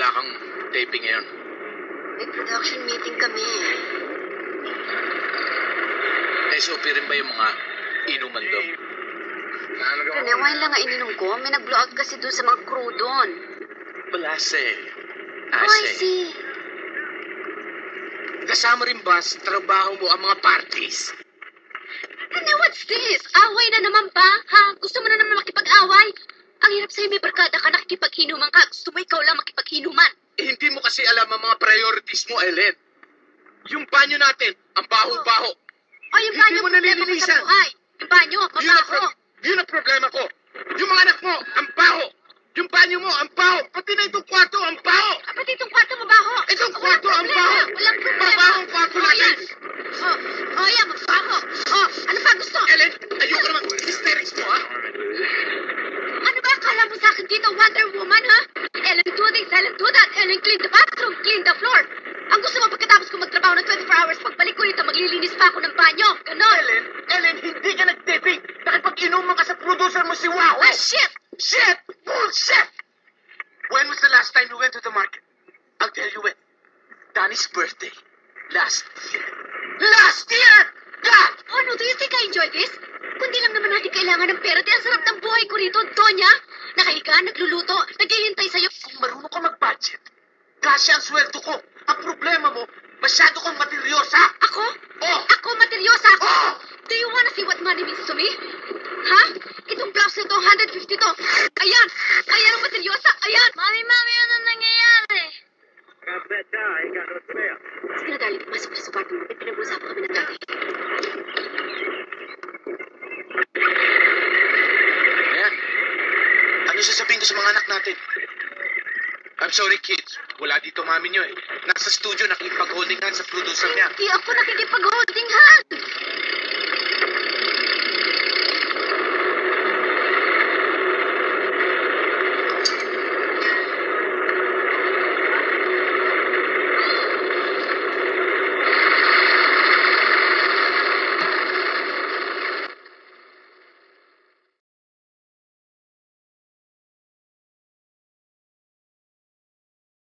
wala kang taping ngayon? May production meeting kami. SOP rin ba yung mga inuman doon? Rene, wine lang nga ininom ko. May nag-blowout kasi doon sa mga crew doon. Balase. Oh, I see. Kasama rin ba sa trabaho mo ang mga parties? Rene, what's this? Away na naman ba? Ha? Gusto mo na naman makipag-away? Ang hirap sa'yo, may barkada ka, nakikipag-inuman ka. Gusto mo ikaw lang makipag-inuman. Hindi mo kasi alam ang mga priorities mo, Ellen. Yung banyo natin, ang baho-baho. O, yung banyo, mo problema mo nalilinisan. sa buhay. Yung banyo, mabaho. Yun ang problema ko. Yung mga anak mo, ang baho. Yung banyo mo, ang baho. Pati na itong kwarto, ang baho. Pati itong kwarto mabaho. Itong Oh, kwarto, ang baho. Walang problema. Mabaho ang kwarto natin. yan. Yan, mabaho. Ano pa gusto? Ellen, ayoko naman. Hysterics mo, ha? Ano ba akala mo sa akin dito, Wonder Woman, ha? Ellen do this, Ellen do that, Ellen clean the bathroom, clean the floor. Ang gusto mo pagkatapos ko magtrabaho ng 24 hours, pagbalik ko dito, maglilinis pa ako ng banyo. Ganon. Ellen, hindi ka nag-taping. Nakipag-inuman ka sa producer mo si Wow. Ah, shit! Shit! Bullshit! When was the last time you went to the market? I'll tell you when. Danny's birthday. Last year. Last year! God! Oh, no, do you think I enjoy this? Kundi lang naman natin kailangan ng pera. Di ang sarap ng buhay ko rito, Donya. Nakahiga, nagluluto, naghihintay sa'yo. Kung marunong ka mag-budget, kasi ang sweldo ko. Ang problema mo, masyado kang materyosa. Ako? Oh! Ako, materyosa ako. Oh! Do you wanna see what money means to me? Ha? Itong blouse na to, 150 to. Ayan! Ayan ang materyosa. Ayan! Mami, ano nangyayari? Sige na, darling. Masok na sa kwarto mo. May pinag-uusapan kami ng dati. Ayan. Ano sasabihin ko sa mga anak natin? I'm sorry, kids. Wala dito mami nyo eh. Nasa studio, nakipag-holding hands sa producer niya. Hindi ako nakikipag-holding hand.